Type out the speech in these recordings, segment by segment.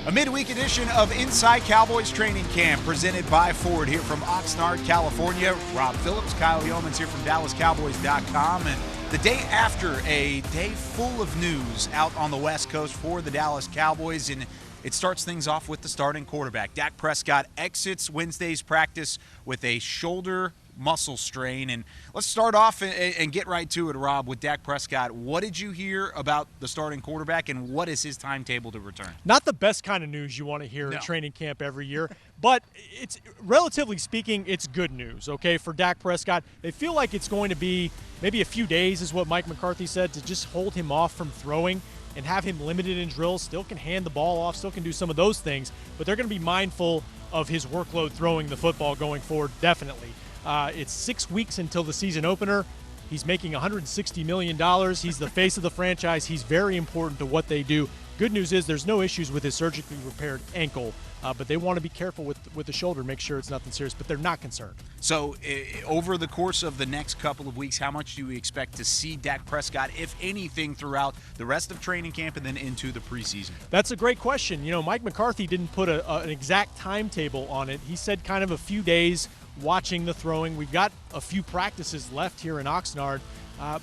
A midweek edition of Inside Cowboys Training Camp presented by Ford here from Oxnard, California. Rob Phillips, Kyle Youmans here from DallasCowboys.com. And the day after a day full of news out on the West Coast for the Dallas Cowboys, and it starts things off with the starting quarterback. Dak Prescott exits Wednesday's practice with a shoulder muscle strain. And let's start off and get right to it, Rob, with Dak Prescott. What did you hear about the starting quarterback, and what is his timetable to return? Not the best kind of news you want to hear at training camp every year, but it's, relatively speaking, it's good news, okay, for Dak Prescott. They feel like it's going to be maybe a few days, is what Mike McCarthy said, to just hold him off from throwing and have him limited in drills. Still can hand the ball off, still can do some of those things, but they're going to be mindful of his workload throwing the football going forward, definitely. It's 6 weeks until the season opener. He's making $160 million. He's the face of the franchise. He's very important to what they do. Good news is there's no issues with his surgically repaired ankle, but they want to be careful with the shoulder, make sure it's nothing serious, but they're not concerned. So over the course of the next couple of weeks, how much do you expect to see Dak Prescott, if anything, throughout the rest of training camp and then into the preseason? That's a great question. You know, Mike McCarthy didn't put an exact timetable on it. He said kind of a few days watching the throwing. We've got a few practices left here in Oxnard,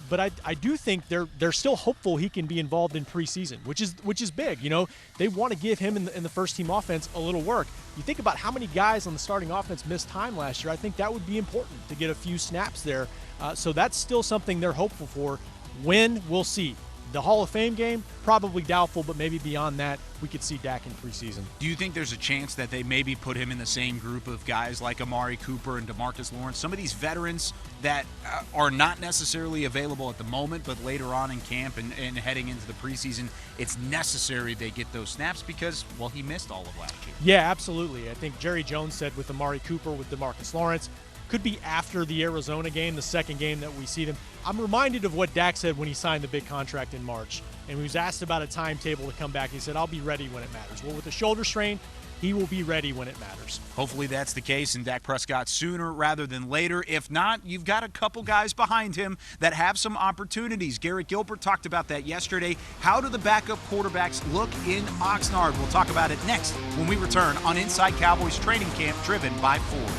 but I do think they're still hopeful he can be involved in preseason, which is big. You know, they want to give him in the first team offense a little work. You think about how many guys on the starting offense missed time last year. I think that would be important to get a few snaps there. So that's still something they're hopeful for. When, we'll see. The Hall of Fame game, probably doubtful, but maybe beyond that, we could see Dak in preseason. Do you think there's a chance that they maybe put him in the same group of guys like Amari Cooper and DeMarcus Lawrence, some of these veterans that are not necessarily available at the moment, but later on in camp and heading into the preseason, it's necessary they get those snaps because, well, he missed all of last year. Yeah, absolutely. I think Jerry Jones said with Amari Cooper, with DeMarcus Lawrence, could be after the Arizona game, the second game that we see them. I'm reminded of what Dak said when he signed the big contract in March. And he was asked about a timetable to come back. He said, I'll be ready when it matters. Well, with the shoulder strain, he will be ready when it matters. Hopefully that's the case, and Dak Prescott sooner rather than later. If not, you've got a couple guys behind him that have some opportunities. Garrett Gilbert talked about that yesterday. How do the backup quarterbacks look in Oxnard? We'll talk about it next when we return on Inside Cowboys Training Camp, driven by Ford.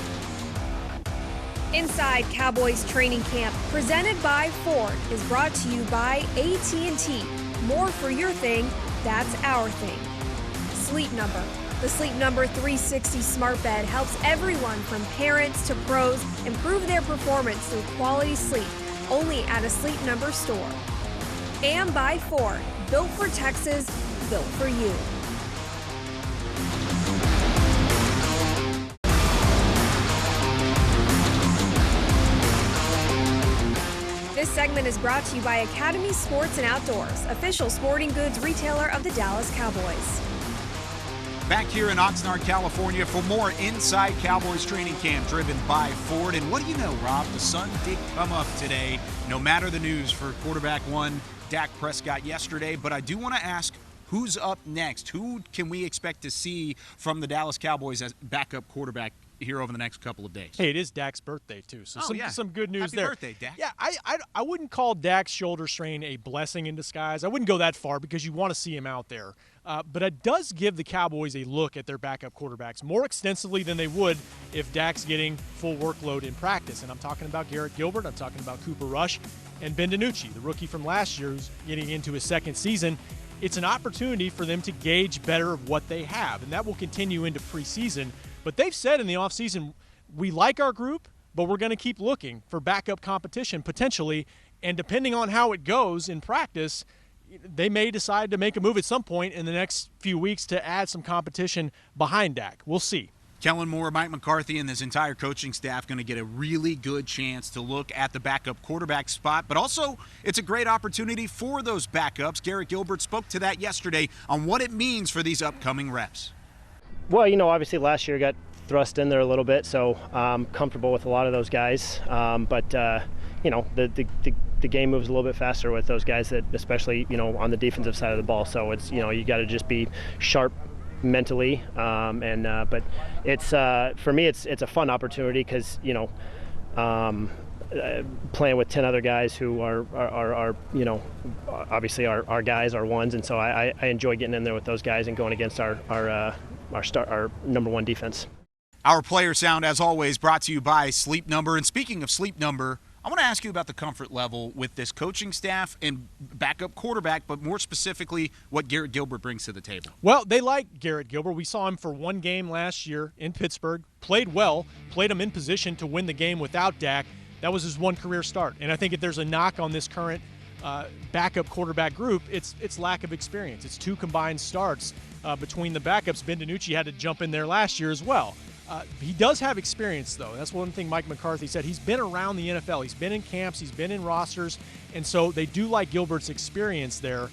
Inside Cowboys Training Camp, presented by Ford, is brought to you by AT&T. More for your thing, that's our thing. Sleep Number. The Sleep Number 360 smart bed helps everyone from parents to pros improve their performance through quality sleep, only at a Sleep Number store. And by Ford, built for Texas, built for you. This segment is brought to you by Academy Sports and Outdoors, official sporting goods retailer of the Dallas Cowboys. Back here in Oxnard, California for more Inside Cowboys Training Camp, driven by Ford. And what do you know, Rob? The sun did come up today, no matter the news for quarterback one, Dak Prescott yesterday. But I do want to ask, who's up next? Who can we expect to see from the Dallas Cowboys as backup quarterback here over the next couple of days? Hey, it is Dak's birthday, too, so some good news there. Happy birthday, Dak. Yeah, I wouldn't call Dak's shoulder strain a blessing in disguise. I wouldn't go that far because you want to see him out there. But it does give the Cowboys a look at their backup quarterbacks more extensively than they would if Dak's getting full workload in practice. And I'm talking about Garrett Gilbert, I'm talking about Cooper Rush, and Ben DiNucci, the rookie from last year who's getting into his second season. It's an opportunity for them to gauge better of what they have, and that will continue into preseason. But they've said in the offseason, we like our group, but we're going to keep looking for backup competition potentially. And depending on how it goes in practice, they may decide to make a move at some point in the next few weeks to add some competition behind Dak. We'll see. Kellen Moore, Mike McCarthy, and this entire coaching staff going to get a really good chance to look at the backup quarterback spot. But also, it's a great opportunity for those backups. Garrett Gilbert spoke to that yesterday on what it means for these upcoming reps. Well, you know, obviously last year got thrust in there a little bit, so I'm comfortable with a lot of those guys. But you know, the game moves a little bit faster with those guys, that especially, you know, on the defensive side of the ball. So it's, you know, you got to just be sharp mentally. But it's for me, it's a fun opportunity because, you know, playing with 10 other guys who are you know, obviously our guys, our ones, and so I enjoy getting in there with those guys and going against our number one defense. Our player sound, as always, brought to you by Sleep Number. And speaking of Sleep Number, I want to ask you about the comfort level with this coaching staff and backup quarterback, but more specifically what Garrett Gilbert brings to the table. Well, they like Garrett Gilbert. We saw him for one game last year in Pittsburgh, played well, played him in position to win the game without Dak. That was his one career start. And I think if there's a knock on this current backup quarterback group, it's lack of experience. It's 2 combined starts between the backups. Ben DiNucci had to jump in there last year as well. He does have experience, though. That's one thing Mike McCarthy said. He's been around the NFL. He's been in camps. He's been in rosters. And so they do like Gilbert's experience there.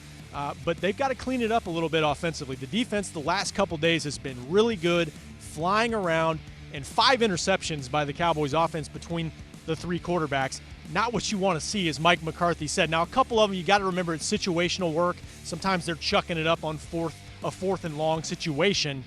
But they've got to clean it up a little bit offensively. The defense the last couple days has been really good, flying around, and 5 interceptions by the Cowboys offense between the 3 quarterbacks. Not what you want to see, as Mike McCarthy said. Now, a couple of them, you got to remember, it's situational work. Sometimes they're chucking it up on a fourth and long situation.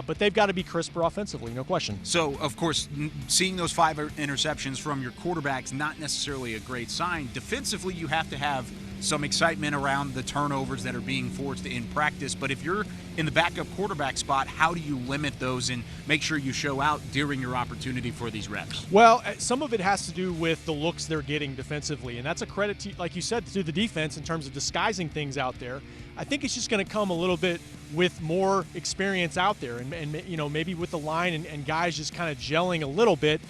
But they've got to be crisper offensively, no question. So, of course, seeing those 5 interceptions from your quarterback's not necessarily a great sign. Defensively, you have to have some excitement around the turnovers that are being forced in practice. But if you're in the backup quarterback spot, how do you limit those and make sure you show out during your opportunity for these reps? Well, some of it has to do with the looks they're getting defensively. And that's a credit, to, like you said, to the defense in terms of disguising things out there. I think it's just going to come a little bit with more experience out there and you know, maybe with the line and guys just kind of gelling a little bit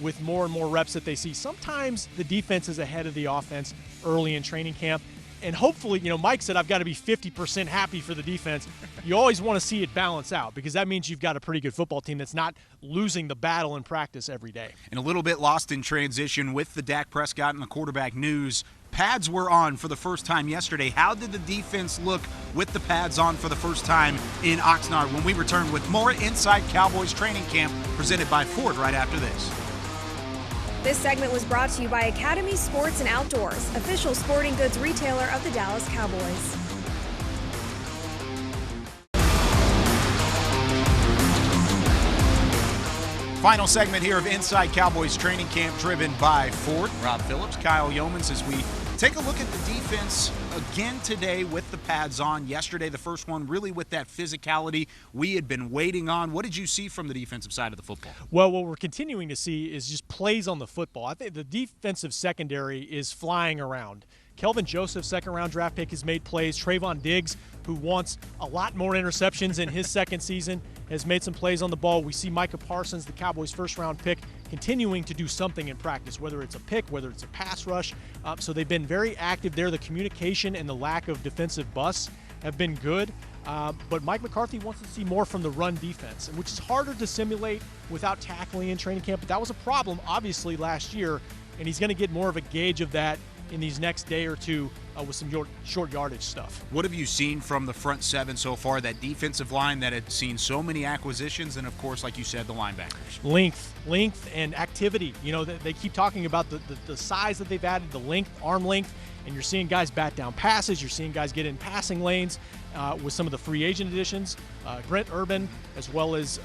with more and more reps that they see. Sometimes the defense is ahead of the offense early in training camp. And hopefully, you know, Mike said, I've got to be 50% happy for the defense. You always want to see it balance out because that means you've got a pretty good football team that's not losing the battle in practice every day. And a little bit lost in transition with the Dak Prescott and the quarterback news. Pads were on for the first time yesterday. How did the defense look with the pads on for the first time in Oxnard? When we return with more Inside Cowboys Training Camp presented by Ford right after this. This segment was brought to you by Academy Sports and Outdoors, official sporting goods retailer of the Dallas Cowboys. Final segment here of Inside Cowboys Training Camp driven by Ford. Rob Phillips, Kyle Youmans, as we take a look at the defense again today with the pads on. Yesterday, the first one really with that physicality we had been waiting on. What did you see from the defensive side of the football? Well, what we're continuing to see is just plays on the football. I think the defensive secondary is flying around. Kelvin Joseph, second-round draft pick, has made plays. Trayvon Diggs, who wants a lot more interceptions in his second season, has made some plays on the ball. We see Micah Parsons, the Cowboys' first-round pick, continuing to do something in practice, whether it's a pick, whether it's a pass rush. So they've been very active there. The communication and the lack of defensive busts have been good. But Mike McCarthy wants to see more from the run defense, which is harder to simulate without tackling in training camp. But that was a problem, obviously, last year, and he's going to get more of a gauge of that in these next day or two with some short yardage stuff. What have you seen from the front 7 so far, that defensive line that had seen so many acquisitions, and of course, like you said, the linebackers? Length and activity. You know, they keep talking about the size that they've added, the length, arm length, and you're seeing guys bat down passes. You're seeing guys get in passing lanes with some of the free agent additions, Brent Urban, as well as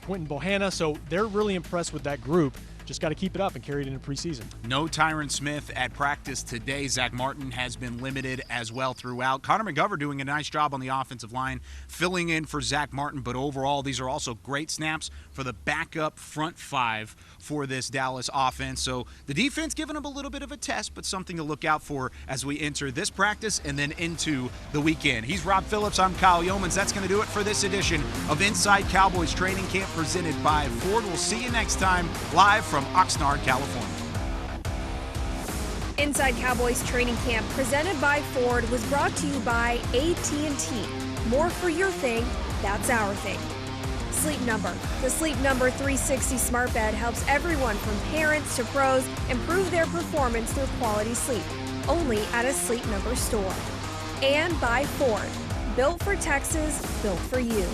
Quentin Bohanna. So they're really impressed with that group. Just got to keep it up and carry it into preseason. No Tyron Smith at practice today. Zach Martin has been limited as well throughout. Connor McGovern doing a nice job on the offensive line, filling in for Zach Martin. But overall, these are also great snaps for the backup front 5 for this Dallas offense. So the defense giving them a little bit of a test, but something to look out for as we enter this practice and then into the weekend. He's Rob Phillips. I'm Kyle Youmans. That's going to do it for this edition of Inside Cowboys Training Camp presented by Ford. We'll see you next time live from Oxnard, California. Inside Cowboys Training Camp presented by Ford was brought to you by AT&T. More for your thing, that's our thing. Sleep Number. The Sleep Number 360 smart bed helps everyone from parents to pros improve their performance through quality sleep. Only at a Sleep Number store. And by Ford. Built for Texas, built for you.